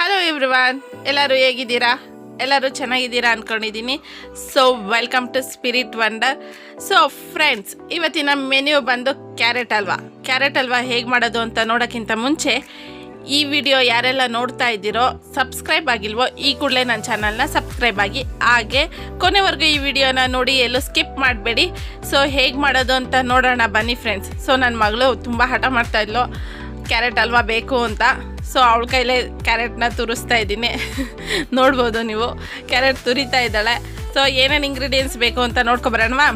Hello everyone, ಎಲ್ಲರೂ ಹೇಗಿದ್ದೀರಾ? ಎಲ್ಲರೂ ಚೆನ್ನಾಗಿದ್ದೀರಾ ಅಂದ್ಕೊಂಡಿದ್ದೀನಿ. So welcome to spirit wonder. So friends, ಇವತ್ತಿನ ಮೆನ್ಯೂ ಬಂದು ಕ್ಯಾರೆಟ್ ಹಲ್ವಾ ಹೇಗೆ ಮಾಡೋದು ಅಂತ ನೋಡೋಕ್ಕಿಂತ ಮುಂಚೆ ಈ ವಿಡಿಯೋ ಯಾರೆಲ್ಲ ನೋಡ್ತಾ ಇದ್ದೀರೋ, ಸಬ್ಸ್ಕ್ರೈಬ್ ಆಗಿಲ್ವೋ ಈ ಕೂಡಲೇ ನನ್ನ ಚಾನಲ್ನ ಸಬ್ಸ್ಕ್ರೈಬ್ ಆಗಿ, ಹಾಗೆ ಕೊನೆವರೆಗೂ ಈ ವಿಡಿಯೋನ ನೋಡಿ, ಎಲ್ಲೂ ಸ್ಕಿಪ್ ಮಾಡಬೇಡಿ. ಸೊ ಹೇಗೆ ಮಾಡೋದು ಅಂತ ನೋಡೋಣ ಬನ್ನಿ ಫ್ರೆಂಡ್ಸ್. ಸೊ ನನ್ನ ಮಗಳು ತುಂಬ ಹಠ ಮಾಡ್ತಾಯಿದ್ಲು ಕ್ಯಾರೆಟ್ ಹಲ್ವಾ ಬೇಕು ಅಂತ. ಸೊ ಅವಳ ಕೈಲೇ ಕ್ಯಾರೆಟ್ನ ತುರಿಸ್ತಾ ಇದ್ದೀನಿ. ನೋಡ್ಬೋದು ನೀವು, ಕ್ಯಾರೆಟ್ ತುರಿತಾ ಇದ್ದಾಳೆ. ಸೊ ಏನೇನು ಇಂಗ್ರೀಡಿಯೆಂಟ್ಸ್ ಬೇಕು ಅಂತ ನೋಡ್ಕೊಬರೋಣವಾ?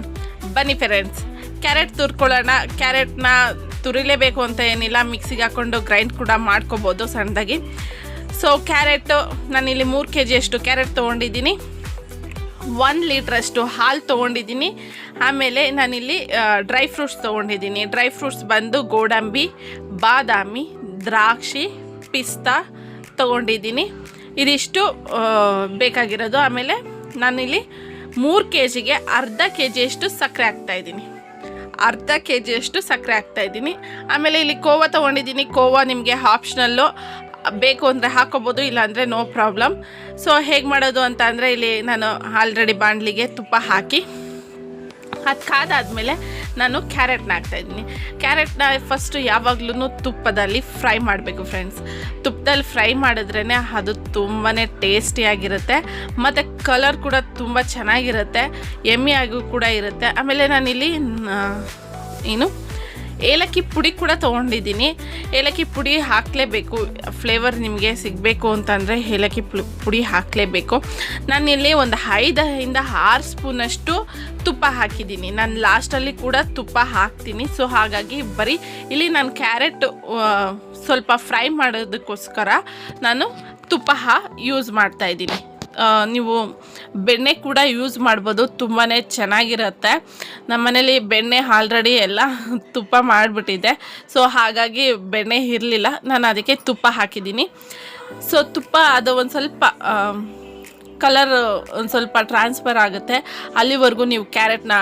ಬನ್ನಿ ಫ್ರೆಂಡ್ಸ್, ಕ್ಯಾರೆಟ್ ತುರ್ಕೊಳ್ಳೋಣ. ಕ್ಯಾರೆಟ್ನ ತುರಿಲೇಬೇಕು ಅಂತ ಏನಿಲ್ಲ, ಮಿಕ್ಸಿಗೆ ಹಾಕ್ಕೊಂಡು ಗ್ರೈಂಡ್ ಕೂಡ ಮಾಡ್ಕೊಬೋದು ಸಣ್ಣದಾಗಿ. ಸೊ ಕ್ಯಾರೆಟು ನಾನಿಲ್ಲಿ 3 kg ಅಷ್ಟು ಕ್ಯಾರೆಟ್ ತೊಗೊಂಡಿದ್ದೀನಿ. 1 ಲೀಟ್ರಷ್ಟು ಹಾಲು ತೊಗೊಂಡಿದ್ದೀನಿ. ಆಮೇಲೆ ನಾನಿಲ್ಲಿ ಡ್ರೈ ಫ್ರೂಟ್ಸ್ ತೊಗೊಂಡಿದ್ದೀನಿ. ಡ್ರೈ ಫ್ರೂಟ್ಸ್ ಬಂದು ಗೋಡಂಬಿ, ಬಾದಾಮಿ, ದ್ರಾಕ್ಷಿ, ಪಿಸ್ತಾ ತೊಗೊಂಡಿದ್ದೀನಿ. ಇದಿಷ್ಟು ಬೇಕಾಗಿರೋದು. ಆಮೇಲೆ ನಾನಿಲ್ಲಿ 3 kgಗೆ ಅರ್ಧ kg ಅಷ್ಟು ಸಕ್ಕರೆ ಹಾಕ್ತಾಯಿದ್ದೀನಿ. ಆಮೇಲೆ ಇಲ್ಲಿ ಕೋವಾ ತೊಗೊಂಡಿದ್ದೀನಿ. ಕೋವಾ ನಿಮಗೆ ಆಪ್ಷನಲ್ಲು, ಬೇಕು ಅಂದರೆ ಹಾಕೋಬೋದು, ಇಲ್ಲಾಂದರೆ ನೋ ಪ್ರಾಬ್ಲಮ್. ಸೊ ಹೇಗೆ ಮಾಡೋದು ಅಂತ ಅಂದರೆ, ಇಲ್ಲಿ ನಾನು ಆಲ್ರೆಡಿ ಬಾಣಲಿಗೆ ತುಪ್ಪ ಹಾಕಿ ಅದು ಕಾದಾದಮೇಲೆ ನಾನು ಕ್ಯಾರೆಟ್ನ ಹಾಕ್ತಾಯಿದ್ದೀನಿ. ಕ್ಯಾರೆಟ್ನ ಫಸ್ಟು ಯಾವಾಗಲೂ ತುಪ್ಪದಲ್ಲಿ ಫ್ರೈ ಮಾಡಬೇಕು ಫ್ರೆಂಡ್ಸ್. ತುಪ್ಪದಲ್ಲಿ ಫ್ರೈ ಮಾಡಿದ್ರೇ ಅದು ತುಂಬಾ ಟೇಸ್ಟಿಯಾಗಿರುತ್ತೆ, ಮತ್ತು ಕಲರ್ ಕೂಡ ತುಂಬ ಚೆನ್ನಾಗಿರುತ್ತೆ, ಎಮ್ಮಿಯಾಗೂ ಕೂಡ ಇರುತ್ತೆ. ಆಮೇಲೆ ನಾನಿಲ್ಲಿ ಏಲಕ್ಕಿ ಪುಡಿ ಕೂಡ ತೊಗೊಂಡಿದ್ದೀನಿ. ಏಲಕ್ಕಿ ಪುಡಿ ಹಾಕಲೇಬೇಕು, ಫ್ಲೇವರ್ ನಿಮಗೆ ಸಿಗಬೇಕು ಅಂತಂದರೆ ಏಲಕ್ಕಿ ಪುಡಿ ಹಾಕಲೇಬೇಕು. ನಾನಿಲ್ಲಿ ಒಂದು 5-6 ಸ್ಪೂನಷ್ಟು ತುಪ್ಪ ಹಾಕಿದ್ದೀನಿ. ನಾನು ಲಾಸ್ಟಲ್ಲಿ ಕೂಡ ತುಪ್ಪ ಹಾಕ್ತೀನಿ. ಸೊ ಹಾಗಾಗಿ ಬರೀ ಇಲ್ಲಿ ನಾನು ಕ್ಯಾರೆಟ್ ಸ್ವಲ್ಪ ಫ್ರೈ ಮಾಡೋದಕ್ಕೋಸ್ಕರ ನಾನು ತುಪ್ಪ ಯೂಸ್ ಮಾಡ್ತಾಯಿದ್ದೀನಿ. ನೀವು ಬೆಣ್ಣೆ ಕೂಡ ಯೂಸ್ ಮಾಡ್ಬೋದು, ತುಂಬಾ ಚೆನ್ನಾಗಿರುತ್ತೆ. ನಮ್ಮ ಮನೇಲಿ ಬೆಣ್ಣೆ ಆಲ್ರೆಡಿ ಎಲ್ಲ ತುಪ್ಪ ಮಾಡಿಬಿಟ್ಟಿದೆ. ಸೊ ಹಾಗಾಗಿ ಬೆಣ್ಣೆ ಇರಲಿಲ್ಲ, ನಾನು ಅದಕ್ಕೆ ತುಪ್ಪ ಹಾಕಿದ್ದೀನಿ. ಸೊ ತುಪ್ಪ ಅದು ಒಂದು ಸ್ವಲ್ಪ ಕಲರ್ ಒಂದು ಸ್ವಲ್ಪ ಟ್ರಾನ್ಸ್ಫರ್ ಆಗುತ್ತೆ, ಅಲ್ಲಿವರೆಗೂ ನೀವು ಕ್ಯಾರೆಟ್ನ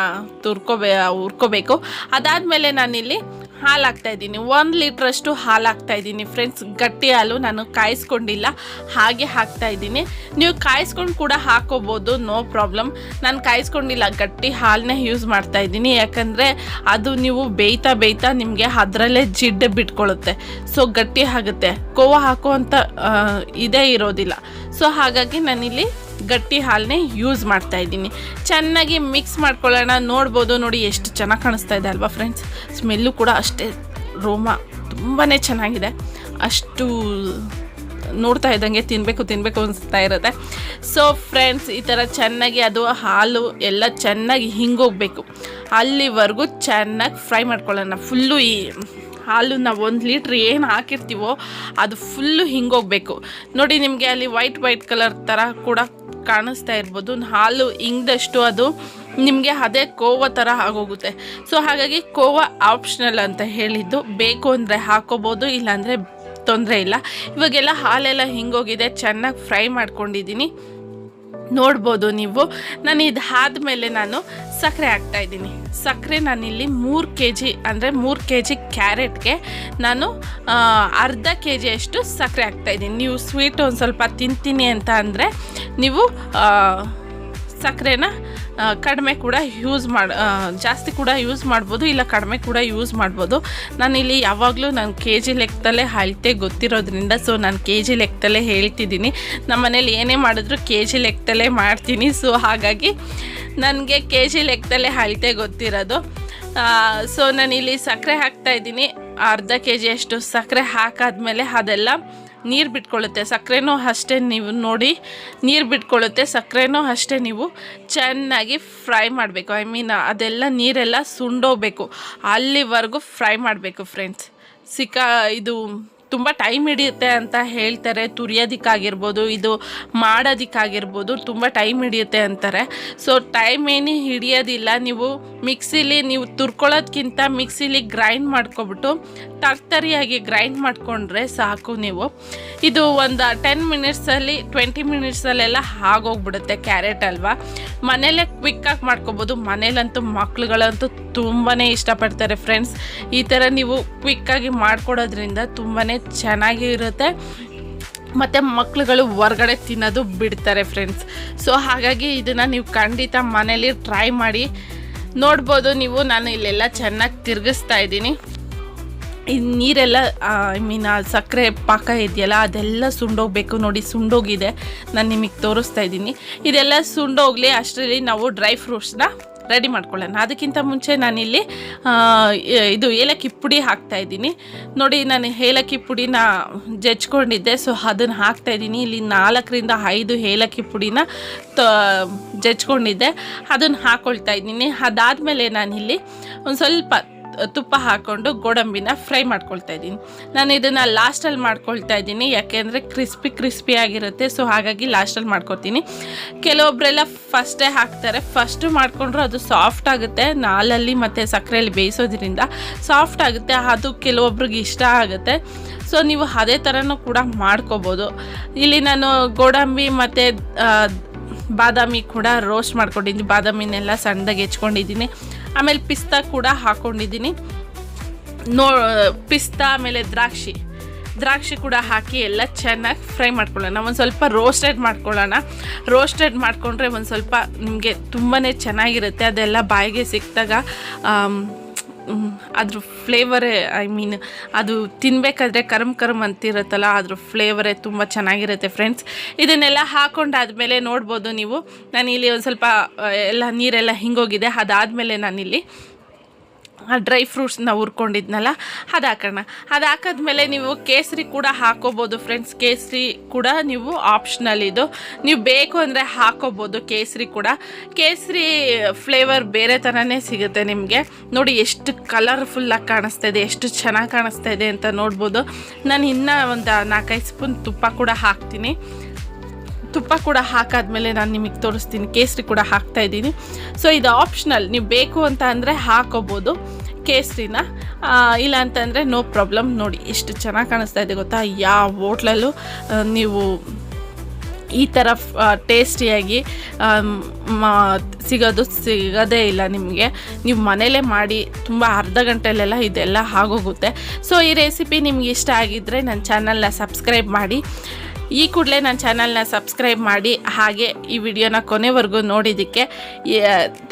ಹುರ್ಕೋಬೇಕು. ಅದಾದಮೇಲೆ ನಾನಿಲ್ಲಿ ಹಾಲು ಹಾಕ್ತಾಯಿದ್ದೀನಿ. 1 ಲೀಟ್ರಷ್ಟು ಹಾಲು ಹಾಕ್ತಾಯಿದ್ದೀನಿ ಫ್ರೆಂಡ್ಸ್. ಗಟ್ಟಿ ಹಾಲು ನಾನು ಕಾಯಿಸ್ಕೊಂಡಿಲ್ಲ, ಹಾಗೆ ಹಾಕ್ತಾಯಿದ್ದೀನಿ. ನೀವು ಕಾಯಿಸ್ಕೊಂಡು ಕೂಡ ಹಾಕೋಬೋದು, ನೋ ಪ್ರಾಬ್ಲಮ್. ನಾನು ಕಾಯಿಸ್ಕೊಂಡಿಲ್ಲ, ಗಟ್ಟಿ ಹಾಲನ್ನೇ ಯೂಸ್ ಮಾಡ್ತಾಯಿದ್ದೀನಿ. ಯಾಕಂದರೆ ಅದು ನೀವು ಬೇಯ್ತಾ ನಿಮಗೆ ಅದರಲ್ಲೇ ಜಿಡ್ಡು ಬಿಟ್ಕೊಳ್ಳುತ್ತೆ. ಸೊ ಗಟ್ಟಿ ಆಗುತ್ತೆ, ಕೋವಾ ಹಾಕುವಂಥ ಇದೇ ಇರೋದಿಲ್ಲ. ಸೊ ಹಾಗಾಗಿ ನಾನಿಲ್ಲಿ ಗಟ್ಟಿ ಹಾಲನ್ನೇ ಯೂಸ್ ಮಾಡ್ತಾಯಿದ್ದೀನಿ. ಚೆನ್ನಾಗಿ ಮಿಕ್ಸ್ ಮಾಡ್ಕೊಳ್ಳೋಣ. ನೋಡ್ಬೋದು, ನೋಡಿ ಎಷ್ಟು ಚೆನ್ನಾಗಿ ಕಾಣಿಸ್ತಾ ಇದೆ ಅಲ್ವಾ ಫ್ರೆಂಡ್ಸ್. ಸ್ಮೆಲ್ಲು ಕೂಡ ಅಷ್ಟೇ, ರೋಮ ತುಂಬಾ ಚೆನ್ನಾಗಿದೆ. ಅಷ್ಟು ನೋಡ್ತಾ ಇದ್ದಂಗೆ ತಿನ್ನಬೇಕು ಅನಿಸ್ತಾ ಇರುತ್ತೆ. ಸೊ ಫ್ರೆಂಡ್ಸ್, ಈ ಥರ ಚೆನ್ನಾಗಿ ಅದು ಹಾಲು ಎಲ್ಲ ಚೆನ್ನಾಗಿ ಹಿಂಗೋಗಬೇಕು, ಅಲ್ಲಿವರೆಗೂ ಚೆನ್ನಾಗಿ ಫ್ರೈ ಮಾಡ್ಕೊಳ್ಳೋಣ. ಫುಲ್ಲು ಈ ಹಾಲನ್ನ 1 ಲೀಟ್ರ್ ಏನು ಹಾಕಿರ್ತೀವೋ ಅದು ಫುಲ್ಲು ಹಿಂಗೋಗಬೇಕು. ನೋಡಿ, ನಿಮಗೆ ಅಲ್ಲಿ ವೈಟ್ ಕಲರ್ ಥರ ಕೂಡ ಕಾಣಿಸ್ತಾ ಇರ್ಬೋದು. ಹಾಲು ಹಿಂಗ್ದಷ್ಟು ಅದು ನಿಮಗೆ ಅದೇ ಕೋವಾ ಥರ ಆಗೋಗುತ್ತೆ. ಸೊ ಹಾಗಾಗಿ ಕೋವಾ ಆಪ್ಷನಲ್ ಅಂತ ಹೇಳಿದ್ದು, ಬೇಕು ಅಂದರೆ ಹಾಕೋಬೋದು, ಇಲ್ಲಾಂದರೆ ತೊಂದರೆ ಇಲ್ಲ. ಇವಾಗೆಲ್ಲ ಹಾಲೆಲ್ಲ ಹಿಂಗೋಗಿದೆ, ಚೆನ್ನಾಗಿ ಫ್ರೈ ಮಾಡ್ಕೊಂಡಿದ್ದೀನಿ. ನೋಡ್ಬೋದು ನೀವು. ನಾನು ಇದಾದಮೇಲೆ ನಾನು ಸಕ್ಕರೆ ಹಾಕ್ತಾಯಿದ್ದೀನಿ. ಸಕ್ಕರೆ ನಾನಿಲ್ಲಿ 3 kg ಅಂದರೆ 3 kg ಕ್ಯಾರೆಟ್ಗೆ ನಾನು ಅರ್ಧ kg ಅಷ್ಟು ಸಕ್ಕರೆ ಹಾಕ್ತಾಯಿದ್ದೀನಿ. ನೀವು ಸ್ವೀಟ್ ಒಂದು ಸ್ವಲ್ಪ ತಿಂತೀನಿ ಅಂತ ಅಂದರೆ ನೀವು ಸಕ್ಕರೆನ ಕಡಿಮೆ ಕೂಡ ಜಾಸ್ತಿ ಕೂಡ ಯೂಸ್ ಮಾಡ್ಬೋದು, ಇಲ್ಲ ಕಡಿಮೆ ಕೂಡ ಯೂಸ್ ಮಾಡ್ಬೋದು. ನಾನಿಲ್ಲಿ ಯಾವಾಗಲೂ ನಾನು kg ಲೆಕ್ಕದಲ್ಲೇ ಅಳತೆ ಗೊತ್ತಿರೋದ್ರಿಂದ ಸೊ ನಾನು kg ಲೆಕ್ಕದಲ್ಲೇ ಹೇಳ್ತಿದ್ದೀನಿ. ನಮ್ಮ ಮನೇಲಿ ಏನೇ ಮಾಡಿದ್ರು kg ಲೆಕ್ಕದಲ್ಲೇ ಮಾಡ್ತೀನಿ. ಸೊ ಹಾಗಾಗಿ ನನಗೆ kg ಲೆಕ್ಕದಲ್ಲೇ ಅಳತೆ ಗೊತ್ತಿರೋದು. ಸೊ ನಾನಿಲ್ಲಿ ಸಕ್ಕರೆ ಹಾಕ್ತಾಯಿದ್ದೀನಿ. ಅರ್ಧ kg ಅಷ್ಟು ಸಕ್ಕರೆ ಹಾಕಾದ್ಮೇಲೆ ಅದೆಲ್ಲ ನೀರು ಬಿಟ್ಕೊಳ್ಳುತ್ತೆ. ಸಕ್ಕರೆನೂ ಅಷ್ಟೇ, ನೀವು ನೋಡಿ ನೀರು ಬಿಟ್ಕೊಳ್ಳುತ್ತೆ. ಸಕ್ಕರೆನೂ ಅಷ್ಟೇ, ನೀವು ಚೆನ್ನಾಗಿ ಫ್ರೈ ಮಾಡಬೇಕು. ಅದೆಲ್ಲ ನೀರೆಲ್ಲ ಸುಂಡೋಗಬೇಕು, ಅಲ್ಲಿವರೆಗೂ ಫ್ರೈ ಮಾಡಬೇಕು ಫ್ರೆಂಡ್ಸ್. ಇದು ತುಂಬ ಟೈಮ್ ಹಿಡಿಯುತ್ತೆ ಅಂತ ಹೇಳ್ತಾರೆ. ತುರಿಯೋದಕ್ಕಾಗಿರ್ಬೋದು, ಇದು ಮಾಡೋದಕ್ಕಾಗಿರ್ಬೋದು ತುಂಬ ಟೈಮ್ ಹಿಡಿಯುತ್ತೆ ಅಂತಾರೆ. ಸೊ ಟೈಮ್ ಏನು ಹಿಡಿಯೋದಿಲ್ಲ. ನೀವು ಮಿಕ್ಸಿಲಿ ನೀವು ತುರ್ಕೊಳ್ಳೋದ್ಕಿಂತ ಮಿಕ್ಸಿಲಿ ಗ್ರೈಂಡ್ ಮಾಡ್ಕೊಬಿಟ್ಟು ತರ್ತರಿಯಾಗಿ ಗ್ರೈಂಡ್ ಮಾಡಿಕೊಂಡ್ರೆ ಸಾಕು. ನೀವು ಇದು ಒಂದು 10 ಮಿನಿಟ್ಸಲ್ಲಿ 20 ಮಿನಿಟ್ಸಲ್ಲೆಲ್ಲ ಆಗೋಗ್ಬಿಡುತ್ತೆ ಕ್ಯಾರೆಟ್ ಹಲ್ವಾ. ಮನೆಯಲ್ಲೇ ಕ್ವಿಕ್ಕಾಗಿ ಮಾಡ್ಕೊಬೋದು. ಮನೇಲಂತೂ ಮಕ್ಳುಗಳಂತೂ ತುಂಬಾ ಇಷ್ಟಪಡ್ತಾರೆ ಫ್ರೆಂಡ್ಸ್. ಈ ಥರ ನೀವು ಕ್ವಿಕ್ಕಾಗಿ ಮಾಡ್ಕೊಡೋದ್ರಿಂದ ತುಂಬಾ ಚೆನ್ನಾಗಿರುತ್ತೆ. ಮತ್ತು ಮಕ್ಳುಗಳು ಹೊರ್ಗಡೆ ತಿನ್ನೋದು ಬಿಡ್ತಾರೆ ಫ್ರೆಂಡ್ಸ್. ಸೊ ಹಾಗಾಗಿ ಇದನ್ನು ನೀವು ಖಂಡಿತ ಮನೇಲಿ ಟ್ರೈ ಮಾಡಿ ನೋಡ್ಬೋದು. ನೀವು ನಾನು ಇಲ್ಲೆಲ್ಲ ಚೆನ್ನಾಗಿ ತಿರುಗಿಸ್ತಾ ಇದ್ದೀನಿ. ಈ ನೀರೆಲ್ಲ ಸಕ್ಕರೆ ಪಾಕ ಇದೆಯಲ್ಲ ಅದೆಲ್ಲ ಸುಂಡೋಗಬೇಕು. ನೋಡಿ ಸುಂಡೋಗಿದೆ, ನಾನು ನಿಮಗೆ ತೋರಿಸ್ತಾ ಇದ್ದೀನಿ. ಇದೆಲ್ಲ ಸುಂಡೋಗಲಿ ಅಷ್ಟರಲ್ಲಿ ನಾವು ಡ್ರೈ ಫ್ರೂಟ್ಸ್ನ ರೆಡಿ ಮಾಡ್ಕೊಳ್ಳೋಣ. ಅದಕ್ಕಿಂತ ಮುಂಚೆ ನಾನಿಲ್ಲಿ ಇದು ಏಲಕ್ಕಿ ಪುಡಿ ಹಾಕ್ತಾಯಿದ್ದೀನಿ. ನೋಡಿ ನಾನು ಏಲಕ್ಕಿ ಪುಡಿನ ಜಜ್ಕೊಂಡಿದ್ದೆ, ಸೊ ಅದನ್ನು ಹಾಕ್ತಾಯಿದ್ದೀನಿ. ಇಲ್ಲಿ 4 ರಿಂದ 5 ಏಲಕ್ಕಿ ಪುಡಿನ ಜಜ್ಕೊಂಡಿದ್ದೆ, ಅದನ್ನು ಹಾಕ್ಕೊಳ್ತಾ ಇದ್ದೀನಿ. ಅದಾದಮೇಲೆ ನಾನಿಲ್ಲಿ ಒಂದು ಸ್ವಲ್ಪ ತುಪ್ಪ ಹಾಕ್ಕೊಂಡು ಗೋಡಂಬಿನ ಫ್ರೈ ಮಾಡ್ಕೊಳ್ತಾ ಇದ್ದೀನಿ. ನಾನು ಇದನ್ನು ಲಾಸ್ಟಲ್ಲಿ ಮಾಡ್ಕೊಳ್ತಾ ಇದ್ದೀನಿ, ಯಾಕೆಂದರೆ ಕ್ರಿಸ್ಪಿ ಆಗಿರುತ್ತೆ. ಸೊ ಹಾಗಾಗಿ ಲಾಸ್ಟಲ್ಲಿ ಮಾಡ್ಕೊತೀನಿ. ಕೆಲವೊಬ್ಬರೆಲ್ಲ ಫಸ್ಟೇ ಹಾಕ್ತಾರೆ. ಫಸ್ಟು ಮಾಡಿಕೊಂಡ್ರೆ ಅದು ಸಾಫ್ಟ್ ಆಗುತ್ತೆ, ಹಾಲಲ್ಲಿ ಮತ್ತು ಸಕ್ಕರೆಯಲ್ಲಿ ಬೇಯಿಸೋದ್ರಿಂದ ಸಾಫ್ಟ್ ಆಗುತ್ತೆ. ಅದು ಕೆಲವೊಬ್ರಿಗೆ ಇಷ್ಟ ಆಗುತ್ತೆ. ಸೊ ನೀವು ಅದೇ ಥರನೂ ಕೂಡ ಮಾಡ್ಕೋಬೋದು. ಇಲ್ಲಿ ನಾನು ಗೋಡಂಬಿ ಮತ್ತು ಬಾದಾಮಿ ಕೂಡ ರೋಸ್ಟ್ ಮಾಡ್ಕೊಂಡಿದ್ದೀನಿ. ಬಾದಾಮಿನೆಲ್ಲ ಸಣ್ಣದಾಗಿ ಹೆಚ್ಕೊಂಡಿದ್ದೀನಿ. ಆಮೇಲೆ ಪಿಸ್ತಾ ಕೂಡ ಹಾಕ್ಕೊಂಡಿದ್ದೀನಿ. ಪಿಸ್ತಾ ಆಮೇಲೆ ದ್ರಾಕ್ಷಿ ಕೂಡ ಹಾಕಿ ಎಲ್ಲ ಚೆನ್ನಾಗಿ ಫ್ರೈ ಮಾಡ್ಕೊಳ್ಳೋಣ. ಒಂದು ಸ್ವಲ್ಪ ರೋಸ್ಟೆಡ್ ಮಾಡಿಕೊಂಡ್ರೆ ಒಂದು ಸ್ವಲ್ಪ ನಿಮಗೆ ತುಂಬಾ ಚೆನ್ನಾಗಿರುತ್ತೆ. ಅದೆಲ್ಲ ಬಾಯಿಗೆ ಸಿಕ್ಕಿದಾಗ ಅದ್ರ ಫ್ಲೇವರೇ ಅದು ತಿನ್ನಬೇಕಾದ್ರೆ ಕರಮ್ ಅಂತಿರುತ್ತಲ್ಲ, ಅದ್ರ ಫ್ಲೇವರೇ ತುಂಬ ಚೆನ್ನಾಗಿರುತ್ತೆ ಫ್ರೆಂಡ್ಸ್. ಇದನ್ನೆಲ್ಲ ಹಾಕ್ಕೊಂಡಾದ್ಮೇಲೆ ನೋಡ್ಬೋದು ನೀವು, ನಾನಿಲ್ಲಿ ಒಂದು ಸ್ವಲ್ಪ ಎಲ್ಲ ನೀರೆಲ್ಲ ಹಿಂಗೋಗಿದೆ. ಅದಾದಮೇಲೆ ನಾನಿಲ್ಲಿ ಡ್ರೈ ಫ್ರೂಟ್ಸ್ನ ಹುರ್ಕೊಂಡಿದ್ನಲ್ಲ ಅದು ಹಾಕೋಣ. ಅದು ಹಾಕಿದ್ಮೇಲೆ ನೀವು ಕೇಸರಿ ಕೂಡ ಹಾಕೋಬೋದು ಫ್ರೆಂಡ್ಸ್. ಕೇಸರಿ ಕೂಡ ನೀವು ಆಪ್ಷನಲ್, ಇದು ನೀವು ಬೇಕು ಅಂದರೆ ಹಾಕೋಬೋದು. ಕೇಸರಿ ಫ್ಲೇವರ್ ಬೇರೆ ಥರನೇ ಸಿಗುತ್ತೆ ನಿಮಗೆ. ನೋಡಿ ಎಷ್ಟು ಕಲರ್ಫುಲ್ಲಾಗಿ ಕಾಣಿಸ್ತಾ ಇದೆ, ಎಷ್ಟು ಚೆನ್ನಾಗಿ ಕಾಣಿಸ್ತಾ ಇದೆ ಅಂತ ನೋಡ್ಬೋದು. ನಾನು ಇನ್ನೂ ಒಂದು 4-5 ಸ್ಪೂನ್ ತುಪ್ಪ ಕೂಡ ಹಾಕ್ತೀನಿ. ತುಪ್ಪ ಕೂಡ ಹಾಕಾದ್ಮೇಲೆ ನಾನು ನಿಮಗೆ ತೋರಿಸ್ತೀನಿ. ಕೇಸರಿ ಕೂಡ ಹಾಕ್ತಾಯಿದ್ದೀನಿ. ಸೊ ಇದು ಆಪ್ಷನಲ್, ನೀವು ಬೇಕು ಅಂತ ಅಂದರೆ ಹಾಕೋಬೋದು ಕೇಸರಿನ, ಇಲ್ಲ ಅಂತಂದರೆ ನೋ ಪ್ರಾಬ್ಲಮ್. ನೋಡಿ ಎಷ್ಟು ಚೆನ್ನಾಗಿ ಕಾಣಿಸ್ತಾ ಇದೆ ಗೊತ್ತಾ. ಯಾವ ಹೋಟ್ಲಲ್ಲೂ ನೀವು ಈ ಥರ ಟೇಸ್ಟಿಯಾಗಿ ಸಿಗೋದೇ ಇಲ್ಲ ನಿಮಗೆ. ನೀವು ಮನೇಲೇ ಮಾಡಿ ತುಂಬ ಅರ್ಧ ಗಂಟೆಲೆಲ್ಲ ಇದೆಲ್ಲ ಆಗೋಗುತ್ತೆ. ಸೊ ಈ ರೆಸಿಪಿ ನಿಮ್ಗೆ ಇಷ್ಟ ಆಗಿದ್ದರೆ ನನ್ನ ಚಾನಲ್ನ ಸಬ್ಸ್ಕ್ರೈಬ್ ಮಾಡಿ. ಈ ಕೂಡಲೇ ನನ್ನ ಚಾನಲ್ನ ಸಬ್ಸ್ಕ್ರೈಬ್ ಮಾಡಿ. ಹಾಗೆ ಈ ವಿಡಿಯೋನ ಕೊನೆವರೆಗೂ ನೋಡಿದ್ದಕ್ಕೆ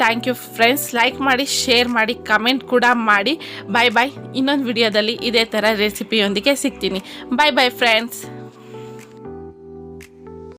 ಥ್ಯಾಂಕ್ ಯು ಫ್ರೆಂಡ್ಸ್. ಲೈಕ್ ಮಾಡಿ, ಶೇರ್ ಮಾಡಿ, ಕಮೆಂಟ್ ಕೂಡ ಮಾಡಿ. ಬಾಯ್. ಇನ್ನೊಂದು ವಿಡಿಯೋದಲ್ಲಿ ಇದೇ ಥರ ರೆಸಿಪಿಯೊಂದಿಗೆ ಸಿಗ್ತೀನಿ. Bye friends.